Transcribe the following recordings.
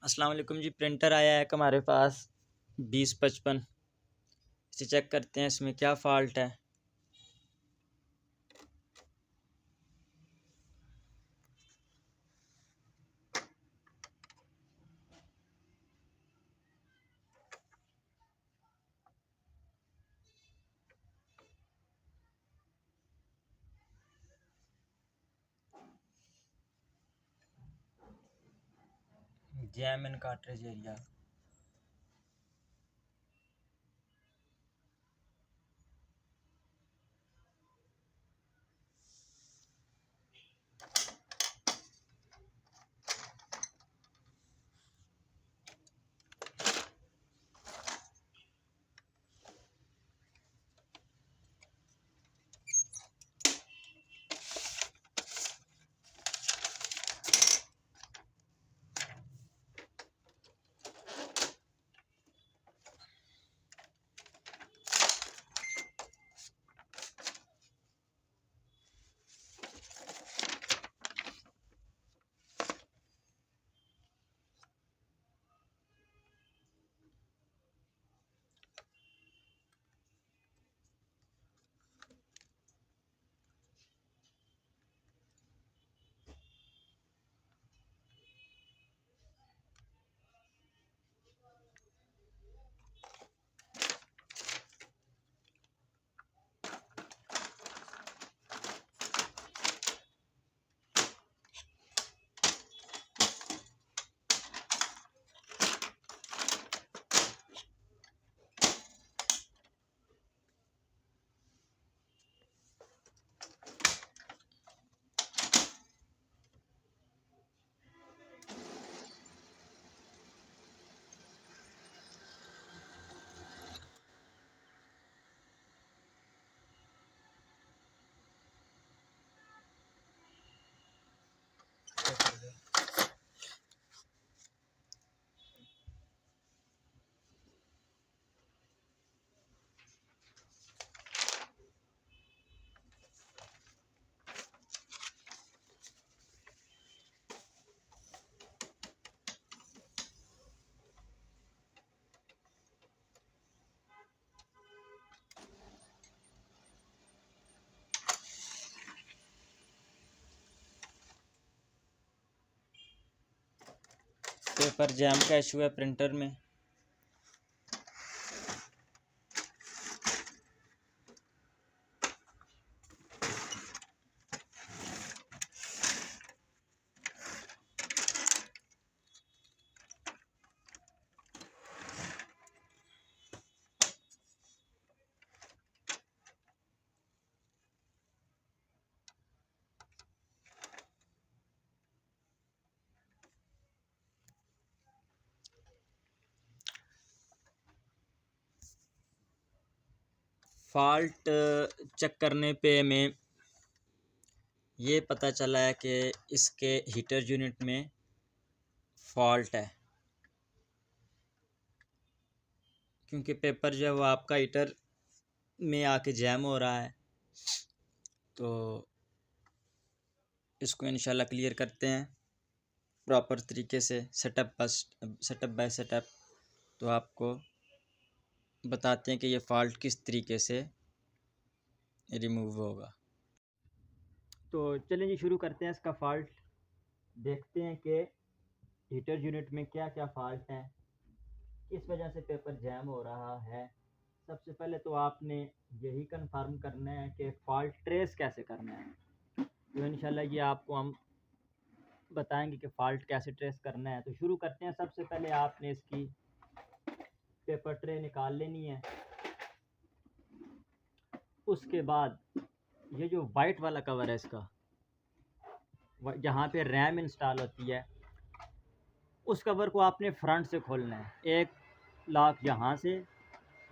अस्सलाम वालेकुम जी। प्रिंटर आया है कि हमारे पास 2055। इसे चेक करते हैं इसमें क्या फ़ॉल्ट है। Jam and cartridge area. Paper jam का इशू है प्रिंटर में। फ़ॉल्ट चेक करने पे हमें ये पता चला है कि इसके हीटर यूनिट में फ़ॉल्ट है, क्योंकि पेपर जो है वो आपका हीटर में आके जैम हो रहा है। तो इसको इंशाल्लाह क्लियर करते हैं प्रॉपर तरीके से, सेटअप बाय सेटअप। तो आपको बताते हैं कि ये फ़ॉल्ट किस तरीके से रिमूव होगा। तो चलिए जी, शुरू करते हैं इसका फ़ॉल्ट। देखते हैं कि हीटर यूनिट में क्या क्या फ़ॉल्ट है, किस वजह से पेपर जैम हो रहा है। सबसे पहले तो आपने यही कंफर्म करना है कि फ़ॉल्ट ट्रेस कैसे करना है। तो इंशाल्लाह ये आपको हम बताएंगे कि फ़ॉल्ट कैसे ट्रेस करना है। तो शुरू करते हैं। सबसे पहले आपने इसकी पेपर ट्रे निकाल लेनी है। उसके बाद ये जो वाइट वाला कवर है इसका, जहाँ पे रैम इंस्टॉल होती है, उस कवर को आपने फ्रंट से खोलना है। एक लॉक यहाँ से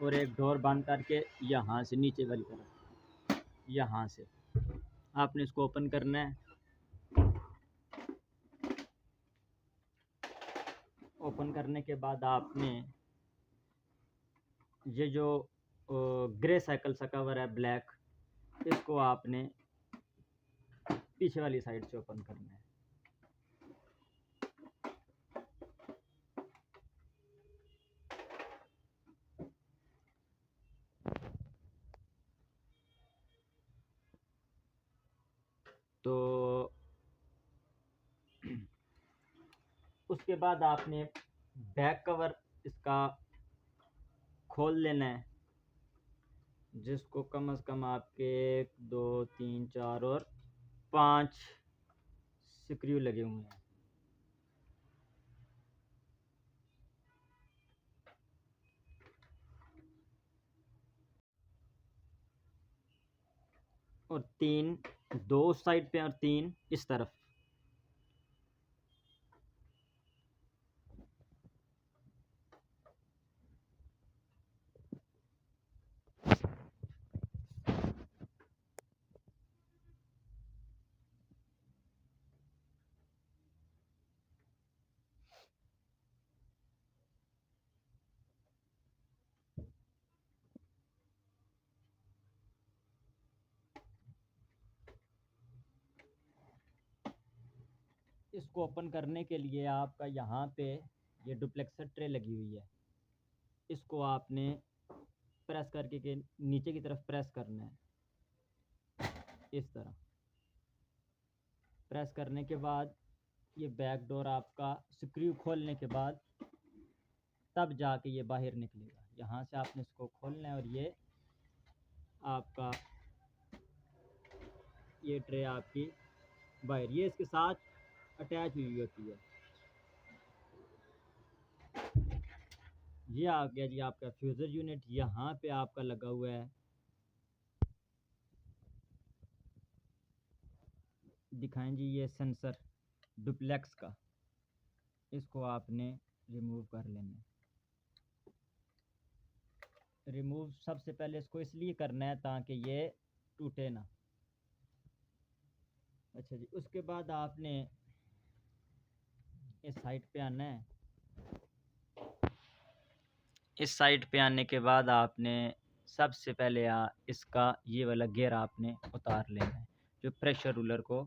और एक डोर बंद करके यहाँ से नीचे वाली तरफ, यहाँ से आपने इसको ओपन करना है। ओपन करने के बाद आपने ये जो ग्रे साइकिल सा कवर है ब्लैक, इसको आपने पीछे वाली साइड से ओपन करना है। तो उसके बाद आपने बैक कवर इसका खोल लेना है, जिसको कम से कम आपके 1 2 3 4 और 5 स्क्रू लगे हुए हैं। और 3 2 उस साइड पे और 3 इस तरफ। इसको ओपन करने के लिए आपका यहाँ पे ये डुप्लेक्सर ट्रे लगी हुई है, इसको आपने प्रेस करके के नीचे की तरफ प्रेस करना है, इस तरह प्रेस करने के बाद ये बैक डोर आपका स्क्रू खोलने के बाद तब जाके ये बाहर निकलेगा। यहाँ से आपने इसको खोलना है और ये आपका ये ट्रे आपकी बाहर, ये इसके साथ अटैच हुई होती है। ये आ गया जी आपका फ्यूज़र यूनिट, यहाँ पे आपका लगा हुआ है, दिखाएं जी ये सेंसर डुप्लेक्स का, इसको आपने रिमूव कर लेना है। रिमूव सबसे पहले इसको इसलिए करना है ताकि ये टूटे ना। अच्छा जी, उसके बाद आपने इस साइड पे आना है। इस साइड पे आने के बाद आपने सबसे पहले इसका ये वाला गियर आपने उतार लेना है, जो प्रेशर रूलर को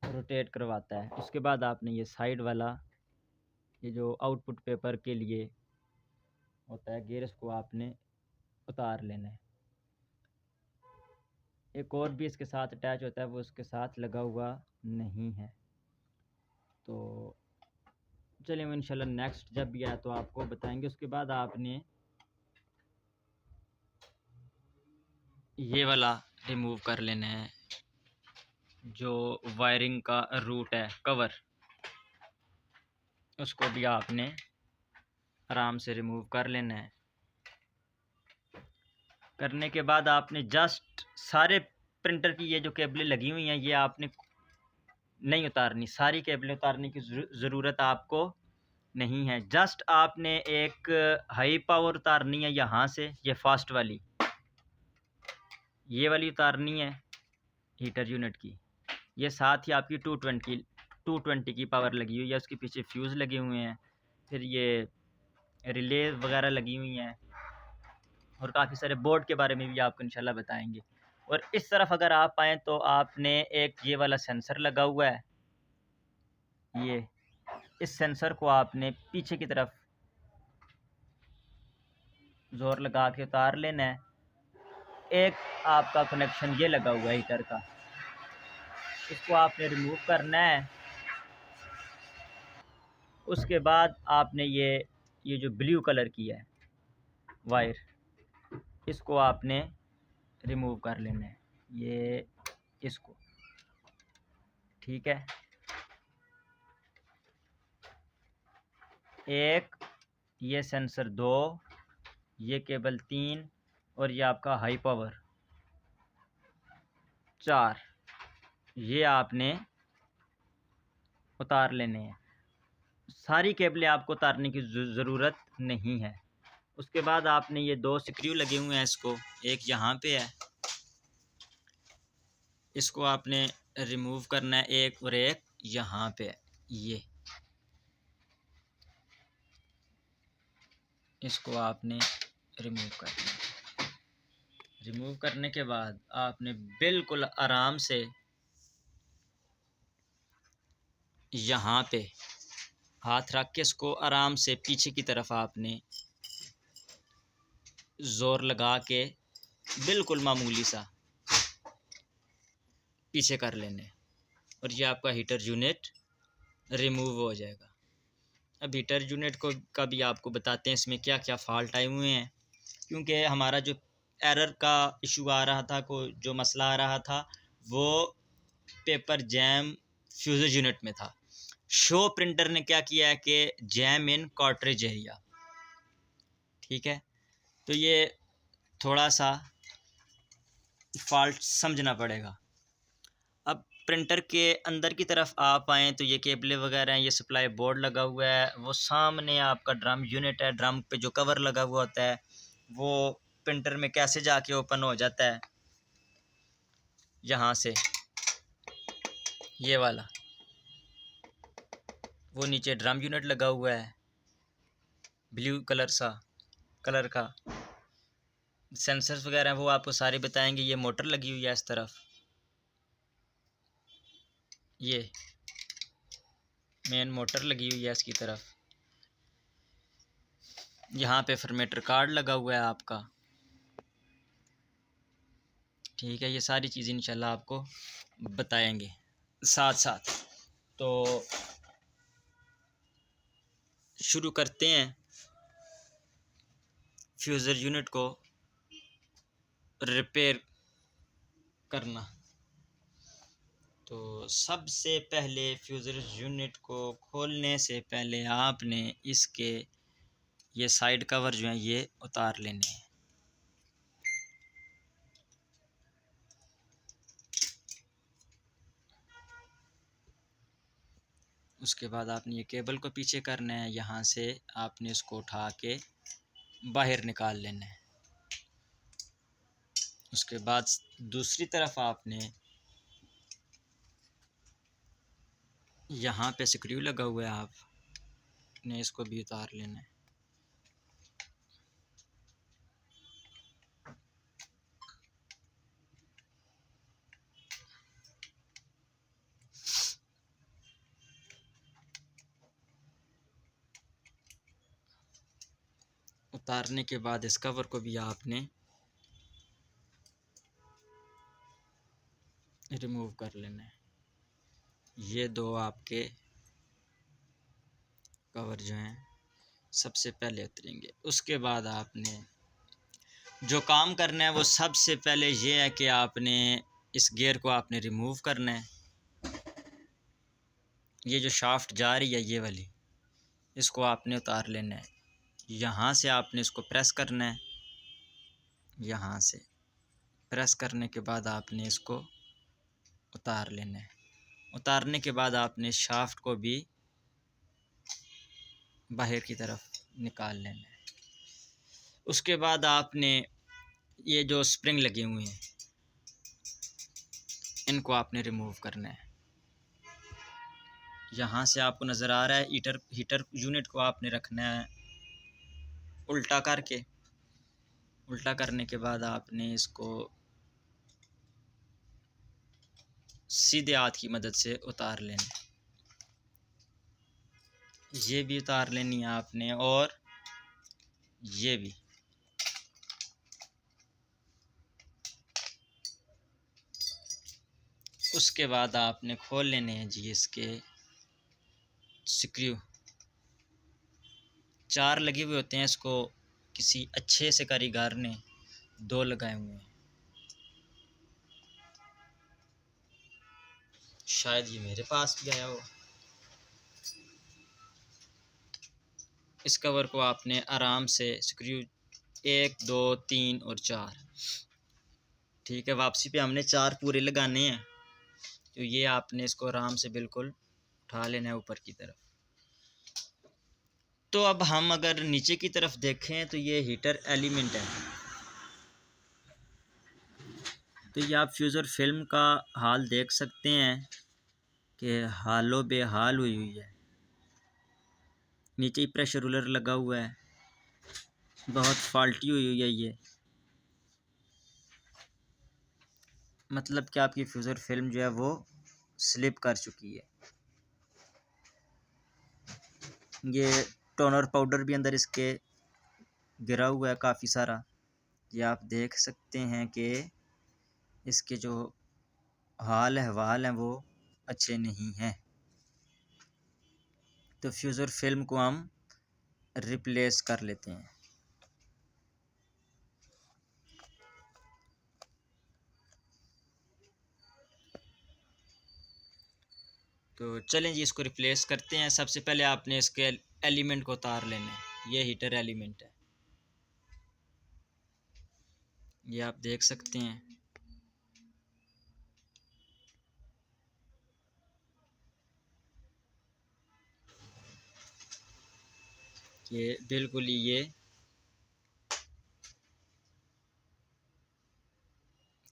रोटेट करवाता है। उसके बाद आपने ये साइड वाला, ये जो आउटपुट पेपर के लिए होता है गियर, इसको आपने उतार लेना है। एक और भी इसके साथ अटैच होता है, वो उसके साथ लगा हुआ नहीं है। तो चलिए हम इंशाल्लाह नेक्स्ट जब भी आए तो आपको बताएंगे। उसके बाद आपने ये वाला रिमूव कर लेना है, जो वायरिंग का रूट है कवर, उसको भी आपने आराम से रिमूव कर लेना है। करने के बाद आपने जस्ट सारे प्रिंटर की ये जो केबलें लगी हुई हैं ये आपने नहीं उतारनी, सारी केबलें उतारने की ज़रूरत आपको नहीं है। जस्ट आपने एक हाई पावर उतारनी है यहाँ से, ये फास्ट वाली, ये वाली उतारनी है हीटर यूनिट की। ये साथ ही आपकी 220 की पावर लगी हुई है, उसके पीछे फ्यूज़ लगे हुए हैं, फिर ये रिले वगैरह लगी हुई हैं, और काफ़ी सारे बोर्ड के बारे में भी आपको इंशाल्लाह बताएंगे। और इस तरफ अगर आप आएँ तो आपने एक ये वाला सेंसर लगा हुआ है, ये इस सेंसर को आपने पीछे की तरफ ज़ोर लगा के उतार लेना है। एक आपका कनेक्शन ये लगा हुआ है हीटर का, इसको आपने रिमूव करना है। उसके बाद आपने ये जो ब्लू कलर की है वायर, इसको आपने रिमूव कर लेना है, ये इसको, ठीक है। एक ये सेंसर 2, ये केबल 3, और ये आपका हाई पावर 4, ये आपने उतार लेने हैं। सारी केबलें आपको उतारने की ज़रूरत नहीं है। उसके बाद आपने ये 2 स्क्रू लगे हुए हैं, इसको एक यहाँ पे है, इसको आपने रिमूव करना है, एक और एक यहाँ पे है, ये इसको आपने रिमूव करना है। रिमूव करने के बाद आपने बिल्कुल आराम से यहाँ पे हाथ रख के इसको आराम से पीछे की तरफ आपने ज़ोर लगा के बिल्कुल मामूली सा पीछे कर लेने और ये आपका हीटर यूनिट रिमूव हो जाएगा। अब हीटर यूनिट को का भी आपको बताते हैं इसमें क्या क्या फॉल्ट आए हुए हैं, क्योंकि हमारा जो एरर का इशू आ रहा था, को जो मसला आ रहा था वो पेपर जैम फ्यूज़र यूनिट में था। शो प्रिंटर ने क्या किया है कि जैम इन कार्ट्रिज एरिया। ठीक है, तो ये थोड़ा सा फॉल्ट समझना पड़ेगा। अब प्रिंटर के अंदर की तरफ आप आएँ तो ये केबलें वगैरह हैं, ये सप्लाई बोर्ड लगा हुआ है, वो सामने आपका ड्रम यूनिट है, ड्रम पे जो कवर लगा हुआ होता है वो प्रिंटर में कैसे जाके ओपन हो जाता है, यहाँ से ये वाला, वो नीचे ड्रम यूनिट लगा हुआ है ब्लू कलर का, सेंसर्स वगैरह हैं वो आपको सारे बताएंगे। ये मोटर लगी हुई है इस तरफ, ये मेन मोटर लगी हुई है इसकी तरफ, यहाँ पे फॉर्मेटर कार्ड लगा हुआ है आपका। ठीक है, ये सारी चीज़ें इंशाल्लाह आपको बताएंगे साथ साथ। तो शुरू करते हैं फ्यूज़र यूनिट को रिपेयर करना। तो सबसे पहले फ्यूज़र यूनिट को खोलने से पहले आपने इसके ये साइड कवर जो हैं ये उतार लेने हैं। उसके बाद आपने ये केबल को पीछे करना है, यहाँ से आपने इसको उठा के बाहर निकाल लेना है। उसके बाद दूसरी तरफ आपने यहाँ पे स्क्रू लगा हुआ है, आपने इसको भी उतार लेना है। उतारने के बाद इस कवर को भी आपने रिमूव कर लेना है। ये दो आपके कवर जो हैं सबसे पहले उतरेंगे। उसके बाद आपने जो काम करना है वो सबसे पहले ये है कि आपने इस गियर को आपने रिमूव करना है। ये जो शाफ्ट जा रही है ये वाली, इसको आपने उतार लेना है। यहाँ से आपने इसको प्रेस करना है, यहाँ से प्रेस करने के बाद आपने इसको उतार लेना है। उतारने के बाद आपने शाफ्ट को भी बाहर की तरफ निकाल लेना है। उसके बाद आपने ये जो स्प्रिंग लगे हुए हैं इनको आपने रिमूव करना है। यहाँ से आपको नज़र आ रहा है हीटर यूनिट को आपने रखना है उल्टा करके। उल्टा करने के बाद आपने इसको सीधे हाथ की मदद से उतार लेना है। ये भी उतार लेनी है आपने और ये भी। उसके बाद आपने खोल लेने हैं जी इसके स्क्रू। 4 लगे हुए होते हैं, इसको किसी अच्छे से कारीगर ने 2 लगाए हुए हैं। शायद ये मेरे पास भी आया हो। इस कवर को आपने आराम से स्क्रू 1 2 3 और 4, ठीक है, वापसी पे हमने 4 पूरे लगाने हैं। तो ये आपने इसको आराम से बिल्कुल उठा लेना है ऊपर की तरफ। तो अब हम अगर नीचे की तरफ देखें तो ये हीटर एलिमेंट है। तो ये आप फ्यूज़र फिल्म का हाल देख सकते हैं कि हालो बेहाल हुई हुई है। नीचे ही प्रेशर रूलर लगा हुआ है, बहुत फॉल्टी हुई हुई है ये। मतलब कि आपकी फ्यूज़र फिल्म जो है वो स्लिप कर चुकी है। ये टोनर पाउडर भी अंदर इसके गिरा हुआ है काफ़ी सारा। ये आप देख सकते हैं कि इसके जो हाल अहवाल हैं वो अच्छे नहीं हैं। तो फ्यूज़र फिल्म को हम रिप्लेस कर लेते हैं। तो चलें जी, इसको रिप्लेस करते हैं। सबसे पहले आपने इसके एलिमेंट को उतार लेना है। ये हीटर एलिमेंट है, ये आप देख सकते हैं। ये बिल्कुल ही ये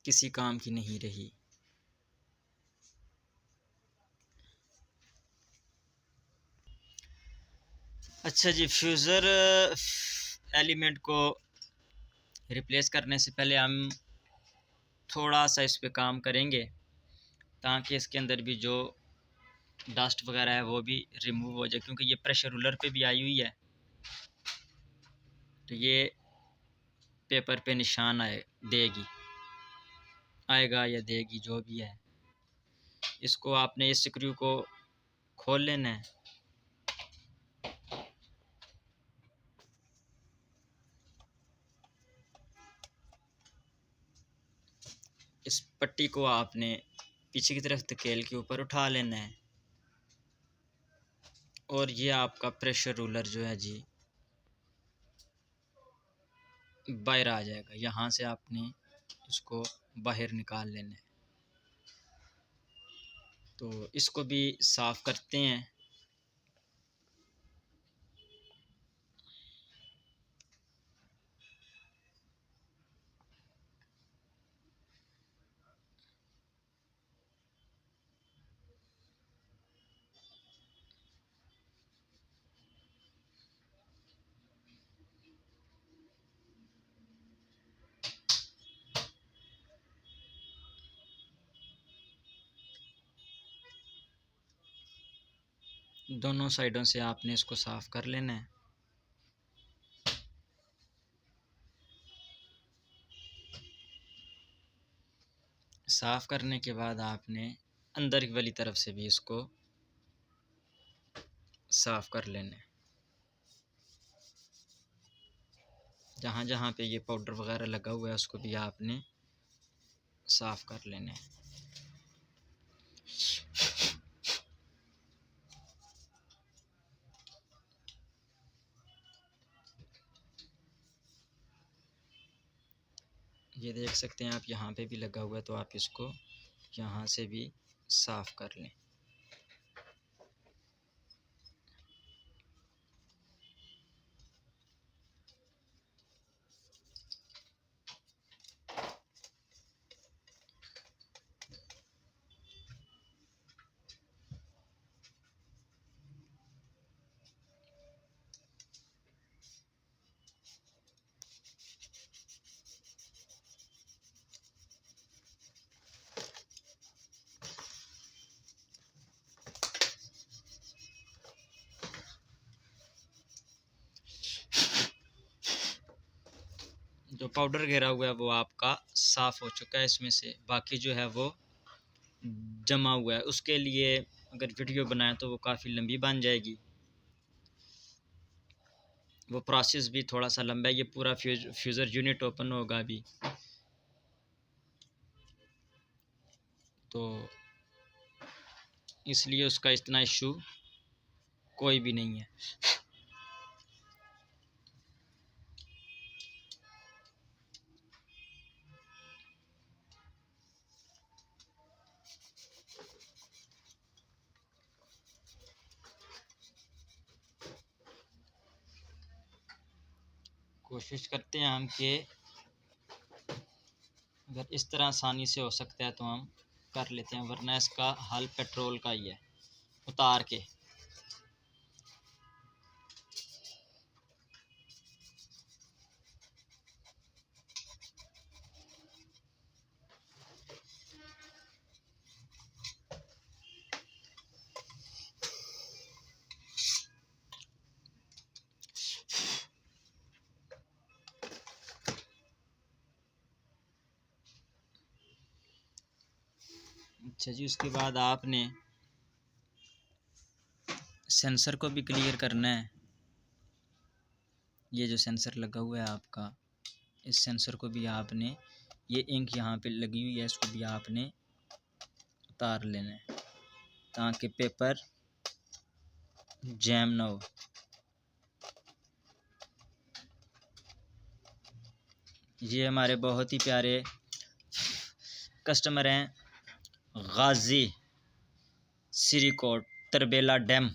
किसी काम की नहीं रही। अच्छा जी, फ्यूज़र एलिमेंट को रिप्लेस करने से पहले हम थोड़ा सा इस पे काम करेंगे, ताकि इसके अंदर भी जो डस्ट वगैरह है वो भी रिमूव हो जाए, क्योंकि ये प्रेशर रूलर पे भी आई हुई है। तो ये पेपर पे निशान देगी, आएगा या देगी, जो भी है। इसको आपने इस स्क्रू को खोल लेना है। इस पट्टी को आपने पीछे की तरफ धकेल के ऊपर उठा लेना है, और ये आपका प्रेशर रूलर जो है जी बाहर आ जाएगा। यहाँ से आपने उसको बाहर निकाल लेना है। तो इसको भी साफ़ करते हैं। दोनों साइडों से आपने इसको साफ़ कर लेना है। साफ़ करने के बाद आपने अंदर वाली तरफ से भी इसको साफ़ कर लेना है। जहाँ जहाँ पे ये पाउडर वगैरह लगा हुआ है उसको भी आपने साफ़ कर लेना है। ये देख सकते हैं आप, यहाँ पे भी लगा हुआ है, तो आप इसको यहाँ से भी साफ़ कर लें। जो पाउडर घेरा हुआ है वो आपका साफ़ हो चुका है। इसमें से बाकी जो है वो जमा हुआ है। उसके लिए अगर वीडियो बनाए तो वो काफ़ी लंबी बन जाएगी, वो प्रोसेस भी थोड़ा सा लंबा है। ये पूरा फ्यूज़र यूनिट ओपन होगा अभी, तो इसलिए उसका इतना इशू कोई भी नहीं है। कोशिश करते हैं हम कि अगर इस तरह आसानी से हो सकता है तो हम कर लेते हैं, वरना इसका हल पेट्रोल का ही है, उतार के। अच्छा जी, उसके बाद आपने सेंसर को भी क्लियर करना है। ये जो सेंसर लगा हुआ है आपका, इस सेंसर को भी आपने, ये इंक यहाँ पे लगी हुई है, इसको भी आपने उतार लेना है ताकि पेपर जैम ना हो। ये हमारे बहुत ही प्यारे कस्टमर हैं, गाजी सिरीकोट तरबेला डैम,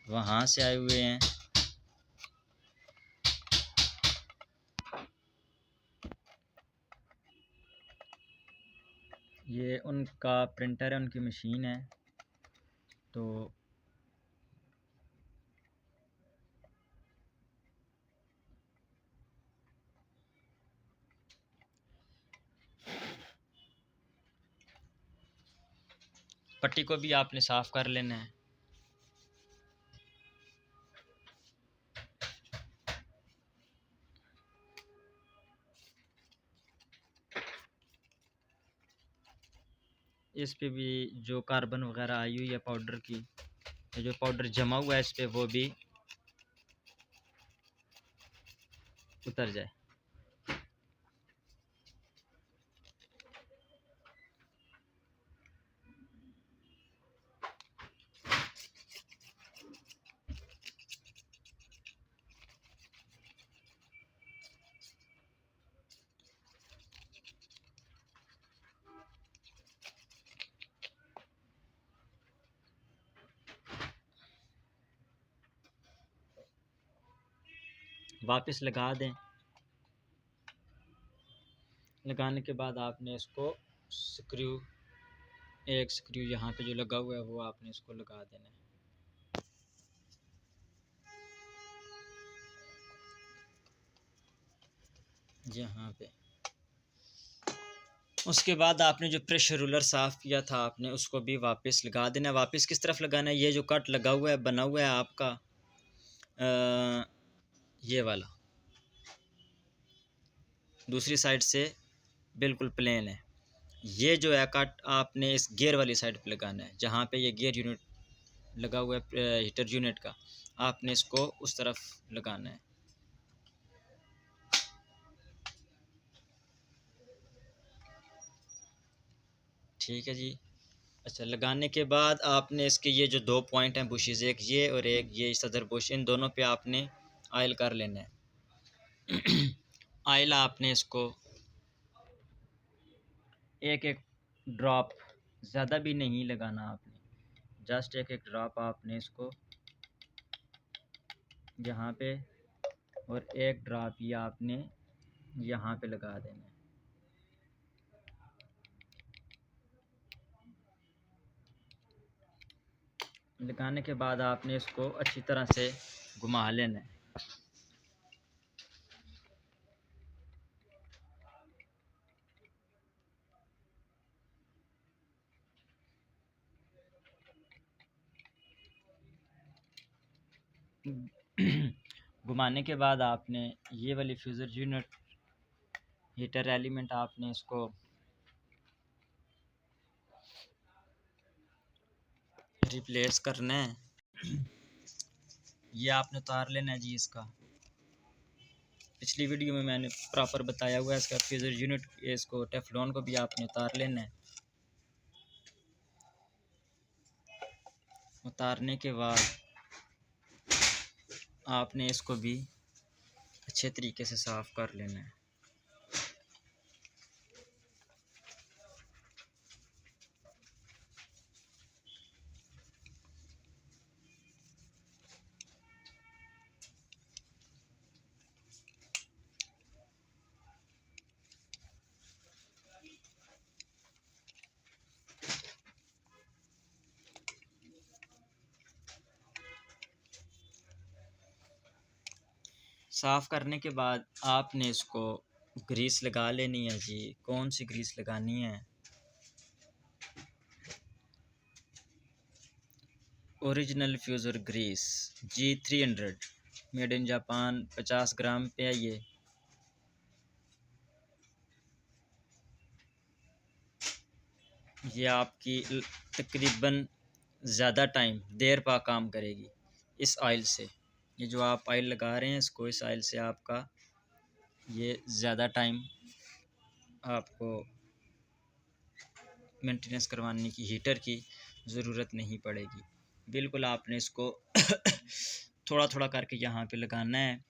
वहाँ से आए हुए हैं। ये उनका प्रिंटर है, उनकी मशीन है। तो पट्टी को भी आपने साफ़ कर लेना है। इस पे भी जो कार्बन वगैरह आई हुई है पाउडर की, जो पाउडर जमा हुआ है इस पे, वो भी उतर जाए। वापस लगा दें। लगाने के बाद आपने इसको स्क्रू, एक स्क्रू यहाँ पे जो लगा हुआ है वो आपने इसको लगा देना है। यहाँ पे उसके बाद आपने जो प्रेशर रूलर साफ़ किया था आपने उसको भी वापस लगा देना है। वापस किस तरफ लगाना है? ये जो कट लगा हुआ है, बना हुआ है आपका ये वाला, दूसरी साइड से बिल्कुल प्लेन है। ये जो है कट आपने इस गियर वाली साइड पे लगाना है, जहाँ पे ये गियर यूनिट लगा हुआ है हीटर यूनिट का, आपने इसको उस तरफ लगाना है। ठीक है जी। अच्छा, लगाने के बाद आपने इसके ये जो दो पॉइंट हैं बुशेज़, एक ये और एक ये सदर बुश, इन दोनों पे आपने ऑयल कर लेना है। ऑयल आपने इसको एक एक ड्रॉप, ज़्यादा भी नहीं लगाना आपने, जस्ट एक एक ड्रॉप आपने इसको यहाँ पे, और एक ड्रॉप ये आपने यहाँ पे लगा देना है। लगाने के बाद आपने इसको अच्छी तरह से घुमा लेना है। घुमाने के बाद आपने ये वाली फ्यूज़र यूनिट हीटर एलिमेंट आपने इसको रिप्लेस करना है। ये आपने उतार लेना है जी इसका। पिछली वीडियो में मैंने प्रॉपर बताया हुआ है इसका फ्यूज़र यूनिट, इसको टेफ्लॉन को भी आपने उतार लेना है। उतारने के बाद आपने इसको भी अच्छे तरीके से साफ़ कर लेना है। साफ़ करने के बाद आपने इसको ग्रीस लगा लेनी है जी। कौन सी ग्रीस लगानी है? Original fuser grease G300 made in Japan, 50 gram पे है ये। ये आपकी तकरीबन ज़्यादा टाइम देर पा काम करेगी इस ऑयल से। ये जो आप ऑयल लगा रहे हैं इसको, इस ऑयल से आपका ये ज़्यादा टाइम आपको मेंटेनेंस करवाने की, हीटर की ज़रूरत नहीं पड़ेगी। बिल्कुल आपने इसको थोड़ा थोड़ा करके यहाँ पे लगाना है,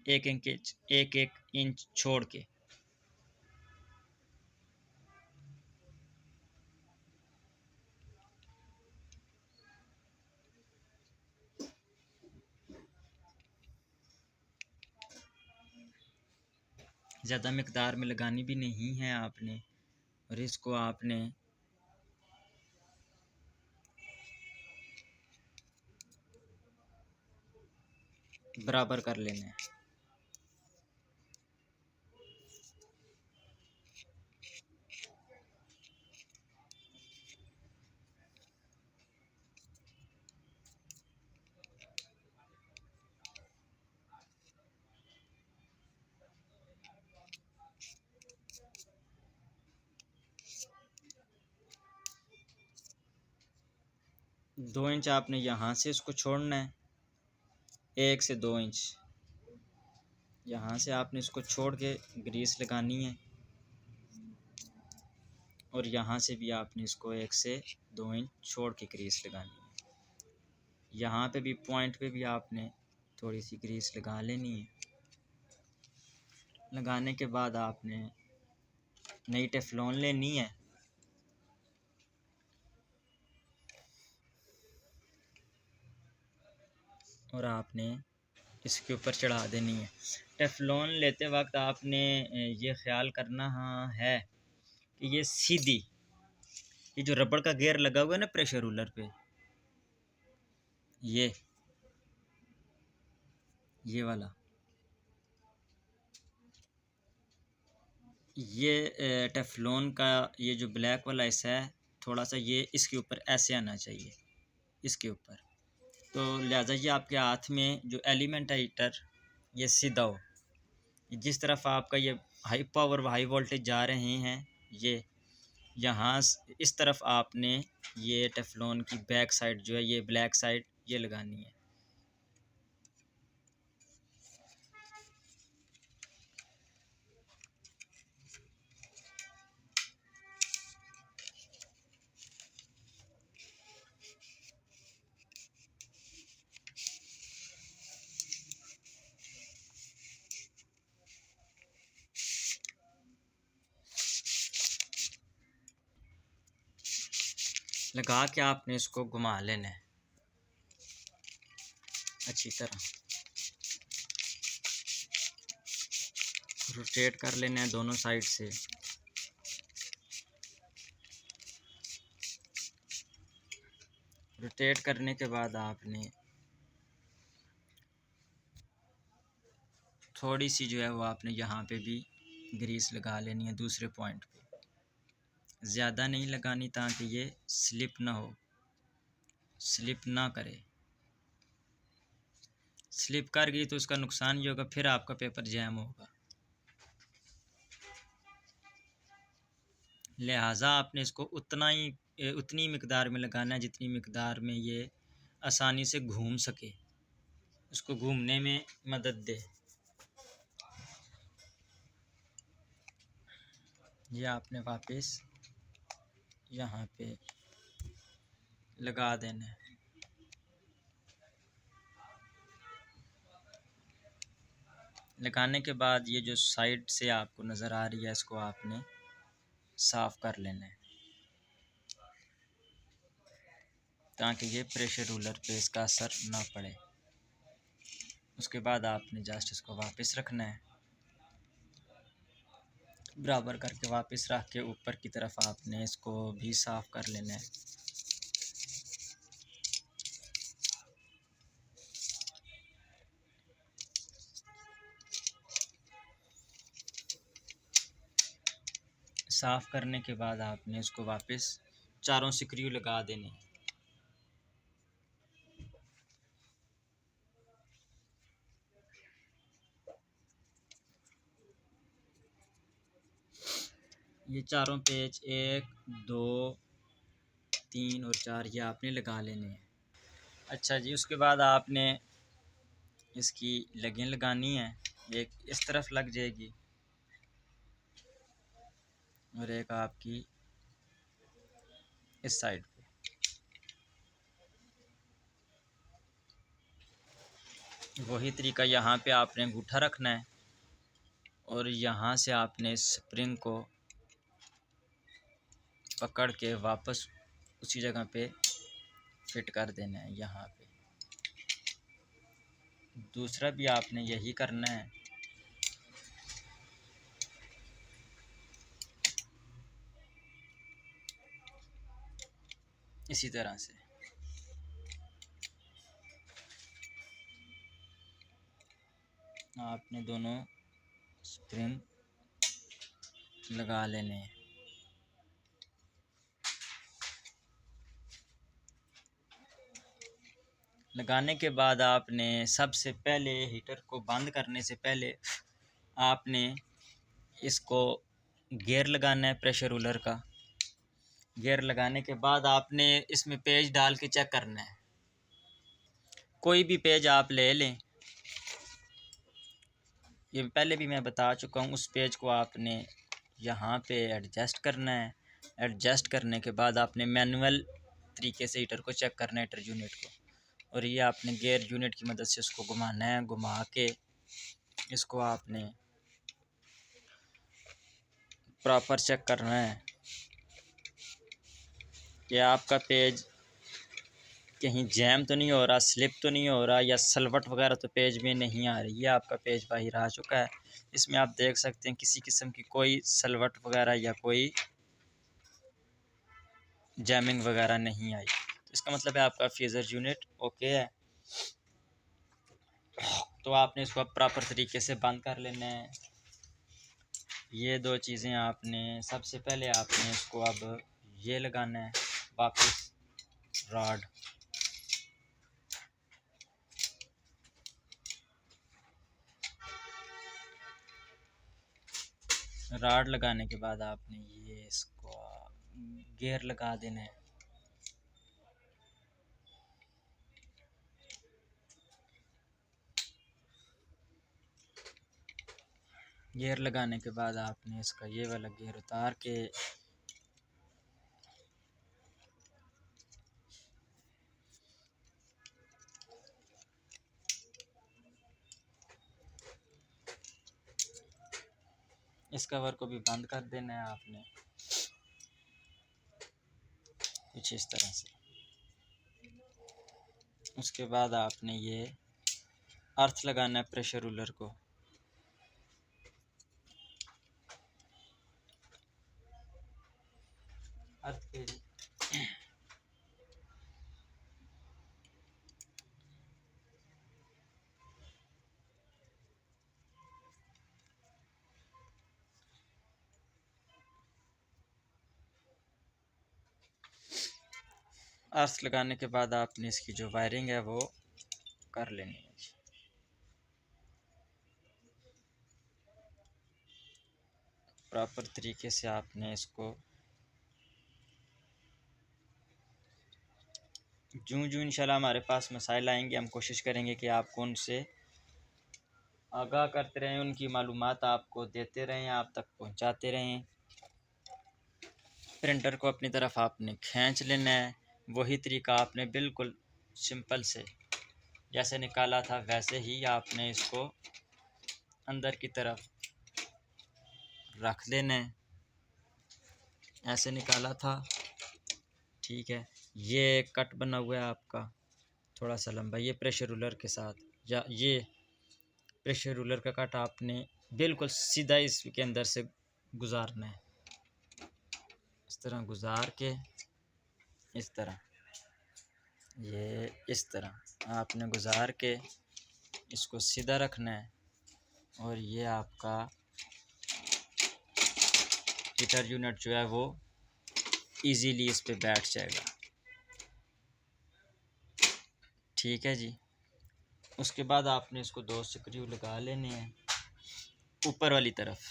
एक एक इंच छोड़ के। ज़्यादा मकदार में लगानी भी नहीं है आपने, और इसको आपने बराबर कर लेना है। 2 इंच आपने यहाँ से इसको छोड़ना है, 1 से 2 इंच यहाँ से आपने इसको छोड़ के ग्रीस लगानी है, और यहाँ से भी आपने इसको 1 से 2 इंच छोड़ के ग्रीस लगानी है। यहाँ पे भी पॉइंट पे भी आपने थोड़ी सी ग्रीस लगा लेनी है। लगाने के बाद आपने नई टेफ्लॉन लेनी है, और आपने इसके ऊपर चढ़ा देनी है। टेफ्लॉन लेते वक्त आपने ये ख्याल करना है कि ये सीधी, ये जो रबड़ का गेयर लगा हुआ है ना प्रेशर रूलर पे, ये वाला, ये टेफ्लॉन का ये जो ब्लैक वाला हिस्सा है, थोड़ा सा ये इसके ऊपर ऐसे आना चाहिए, इसके ऊपर। तो लिहाजा ये आपके हाथ में जो एलिमेंट है हीटर, ये सीधा हो। जिस तरफ आपका ये हाई पावर व हाई वोल्टेज जा रहे हैं, ये यहाँ इस तरफ आपने ये टेफ्लॉन की बैक साइड जो है, ये ब्लैक साइड ये लगानी है। लगा के आपने इसको घुमा लेना है अच्छी तरह, रोटेट कर लेना है दोनों साइड से। रोटेट करने के बाद आपने थोड़ी सी जो है वो आपने यहाँ पे भी ग्रीस लगा लेनी है दूसरे पॉइंट पे। ज़्यादा नहीं लगानी ताकि ये स्लिप ना हो, स्लिप ना करे। स्लिप कर गई तो उसका नुकसान ये होगा, फिर आपका पेपर जैम होगा। लिहाजा आपने इसको उतनी मिकदार में लगाना है जितनी मिकदार में ये आसानी से घूम सके, उसको घूमने में मदद दे। ये आपने वापस यहाँ पे लगा देना है। लगाने के बाद ये जो साइड से आपको नज़र आ रही है, इसको आपने साफ़ कर लेना है ताकि ये प्रेशर रूलर पे इसका असर ना पड़े। उसके बाद आपने जस्ट इसको वापस रखना है, बराबर करके वापस रख के ऊपर की तरफ आपने इसको भी साफ़ कर लेना है। साफ़ करने के बाद आपने इसको वापस चारों स्क्रू लगा देने हैं। ये चारों पेच 1 2 3 और 4 ये आपने लगा लेने हैं। अच्छा जी, उसके बाद आपने इसकी लगिन लगानी है। एक इस तरफ लग जाएगी और एक आपकी इस साइड पे। वही तरीका यहाँ पे आपने अंगूठा रखना है और यहाँ से आपने स्प्रिंग को पकड़ के वापस उसी जगह पे फिट कर देना है यहाँ पे। दूसरा भी आपने यही करना है। इसी तरह से आपने दोनों स्प्रिंग लगा लेने हैं। लगाने के बाद आपने सबसे पहले हीटर को बंद करने से पहले आपने इसको गियर लगाना है, प्रेशर रूलर का। गियर लगाने के बाद आपने इसमें पेज डाल के चेक करना है। कोई भी पेज आप ले लें, ये पहले भी मैं बता चुका हूँ। उस पेज को आपने यहाँ पे एडजस्ट करना है। एडजस्ट करने के बाद आपने मैनुअल तरीके से हीटर को चेक करना है, हीटर यूनिट को। और ये आपने गियर यूनिट की मदद से उसको घुमाना है। घुमा के इसको आपने प्रॉपर चेक करना है कि आपका पेज कहीं जैम तो नहीं हो रहा, स्लिप तो नहीं हो रहा, या सलवट वगैरह तो पेज में नहीं आ रही है। आपका पेज बाहर आ चुका है। इसमें आप देख सकते हैं किसी किस्म की कोई सलवट वगैरह या कोई जैमिंग वगैरह नहीं आई। तो इसका मतलब है आपका फ्रीज़र यूनिट ओके है। तो आपने इसको प्रॉपर तरीके से बंद कर लेना है। ये दो चीज़ें आपने सबसे पहले आपने इसको अब ये लगाना है वापस रॉड। रॉड लगाने के बाद आपने ये इसको गियर लगा देना है। गियर लगाने के बाद आपने इसका ये वाला गियर उतार के इस कवर को भी बंद कर देना है आपने कुछ इस तरह से। उसके बाद आपने ये अर्थ लगाना है प्रेशर रूलर को। अर्थ के अर्थ लगाने के बाद आपने इसकी जो वायरिंग है वो कर लेनी है। प्रॉपर तरीके से आपने इसको जूं जूं इंशाल्लाह हमारे पास मसाइल आएंगे हम कोशिश करेंगे कि आपको उनसे आगाह करते रहें, उनकी मालूमात आपको देते रहें, आप तक पहुंचाते रहें। प्रिंटर को अपनी तरफ आपने खींच लेना है। वही तरीका आपने बिल्कुल सिंपल से जैसे निकाला था वैसे ही आपने इसको अंदर की तरफ रख लेना है। ऐसे निकाला था, ठीक है। ये कट बना हुआ है आपका थोड़ा सा लंबा, ये प्रेशर रूलर के साथ, या ये प्रेशर रूलर का कट आपने बिल्कुल सीधा इसके अंदर से गुजारना है। इस तरह गुजार के इस तरह, ये इस तरह आपने गुजार के इसको सीधा रखना है और ये आपका हीटर यूनिट जो है वो इजीली इस पे बैठ जाएगा। ठीक है जी। उसके बाद आपने इसको 2 स्क्रू लगा लेने हैं ऊपर वाली तरफ।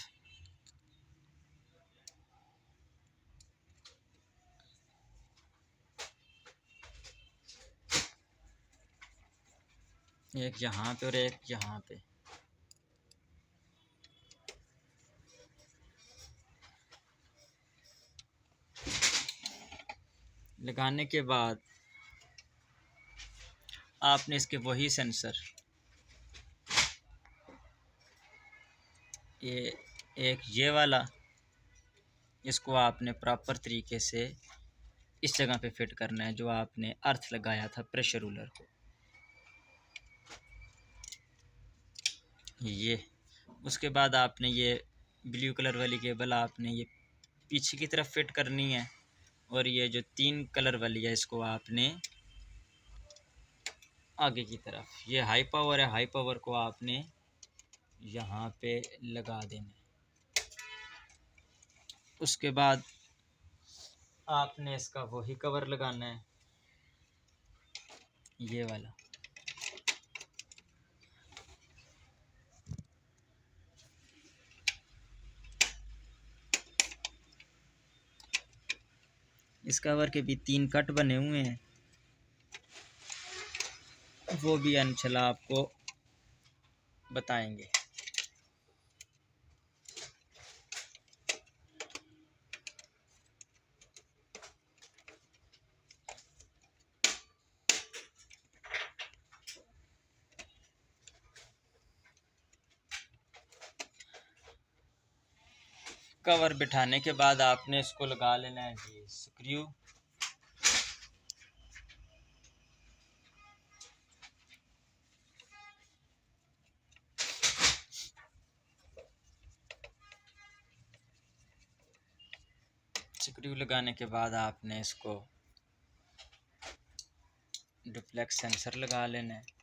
एक यहाँ पे और एक यहाँ पे। लगाने के बाद आपने इसके वही सेंसर, ये वाला, इसको आपने प्रॉपर तरीके से इस जगह पे फिट करना है जो आपने अर्थ लगाया था प्रेशर रूलर को। ये उसके बाद आपने ये ब्लू कलर वाली केबल आपने ये पीछे की तरफ फिट करनी है, और ये जो 3 कलर वाली है इसको आपने आगे की तरफ, ये हाई पावर है, हाई पावर को आपने यहाँ पे लगा देना है। उसके बाद आपने इसका वही कवर लगाना है, ये वाला। इस कवर के भी 3 कट बने हुए हैं, वो भी इंशाल्लाह आपको बताएंगे। कवर बिठाने के बाद आपने इसको लगा लेना है जी स्क्रू। स्क्रू लगाने के बाद आपने इसको डुप्लेक्स सेंसर लगा लेना है।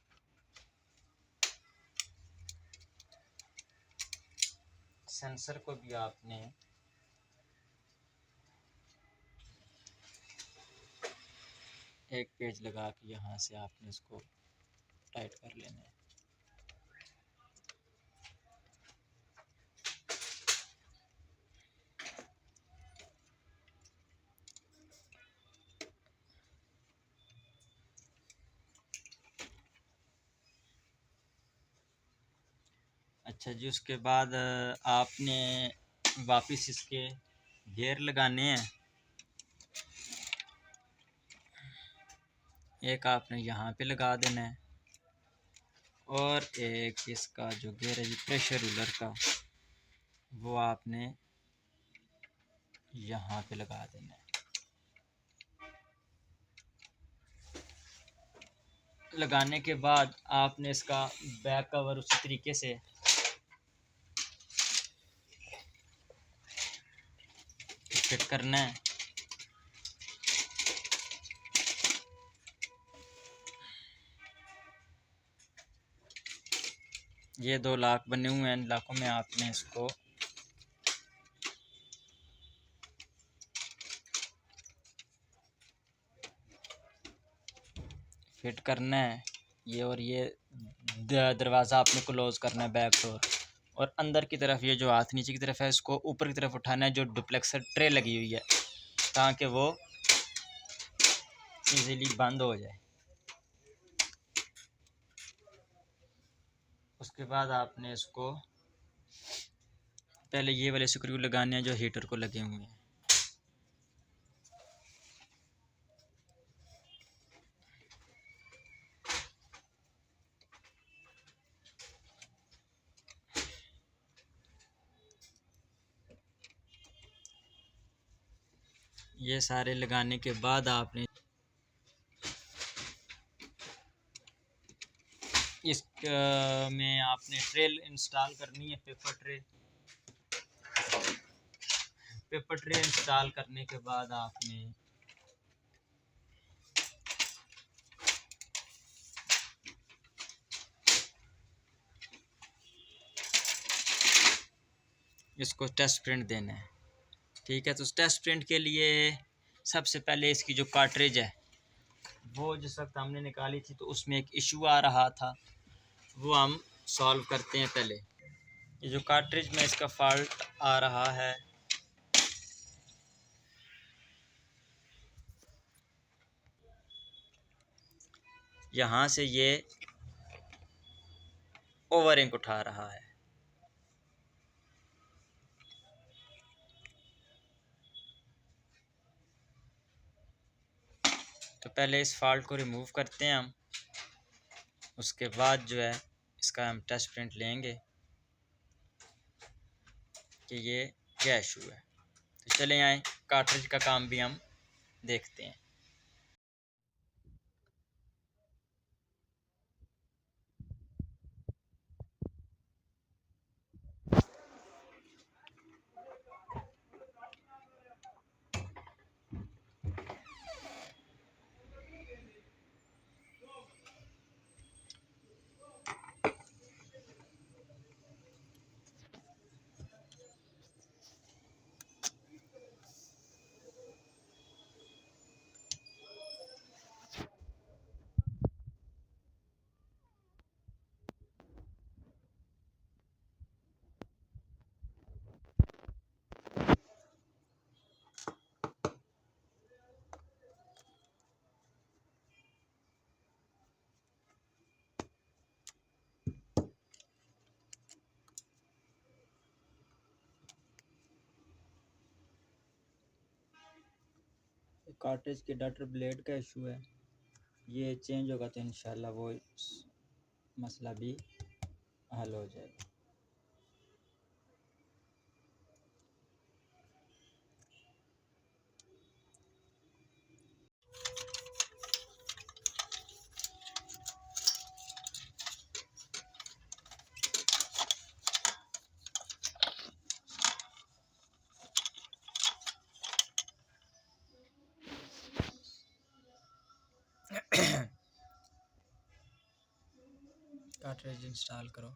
सेंसर को भी आपने एक पेज लगा के यहाँ से आपने इसको टाइट कर लेना है। अच्छा जी, उसके बाद आपने वापस इसके गियर लगाने हैं। एक आपने यहाँ पे लगा देना है, और एक इसका जो गियर है जी प्रेशर रूलर का, वो आपने यहाँ पे लगा देना है। लगाने के बाद आपने इसका बैक कवर उसी तरीके से फिट करना है। ये 2 लाख बने हुए हैं, इन लाखों में आपने इसको फिट करना है। ये और ये दरवाज़ा आपने क्लोज करना है बैक डोर, और अंदर की तरफ ये जो हाथ नीचे की तरफ है इसको ऊपर की तरफ उठाना है, जो डुप्लेक्सर ट्रे लगी हुई है, ताकि वो इजीली बंद हो जाए। उसके बाद आपने इसको पहले ये वाले स्क्रू लगाने हैं जो हीटर को लगे हुए हैं। ये सारे लगाने के बाद आपने इस में आपने ट्रे इंस्टॉल करनी है, paper tray. Paper tray install करने के बाद आपने इसको टेस्ट प्रिंट देना है। ठीक है, तो टेस्ट प्रिंट के लिए सबसे पहले इसकी जो कार्ट्रिज है वो जिस वक्त हमने निकाली थी तो उसमें एक इशू आ रहा था, वो हम सॉल्व करते हैं। पहले ये जो कार्ट्रिज में इसका फॉल्ट आ रहा है, यहाँ से ये ओवर इंक उठा रहा है। तो पहले इस फॉल्ट को रिमूव करते हैं हम, उसके बाद जो है इसका हम टेस्ट प्रिंट लेंगे कि ये क्या इशू है। तो चले आए कार्ट्रिज का काम भी हम देखते हैं। कार्ट्रिज के डाटर ब्लेड का इशू है, ये चेंज होगा तो इंशाल्लाह वो मसला भी हल हो जाएगा। कार्ट्रिज इंस्टॉल करो।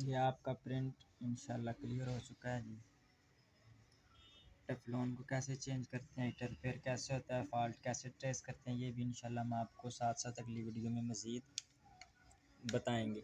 ये आपका प्रिंट इंशाल्लाह क्लियर हो चुका है जी। टेफ्लॉन को कैसे चेंज करते हैं, हीटर रिपेयर कैसे होता है, फॉल्ट कैसे ट्रेस करते हैं, ये भी इंशाल्लाह हम आपको साथ साथ अगली वीडियो में मज़ीद बताएंगे।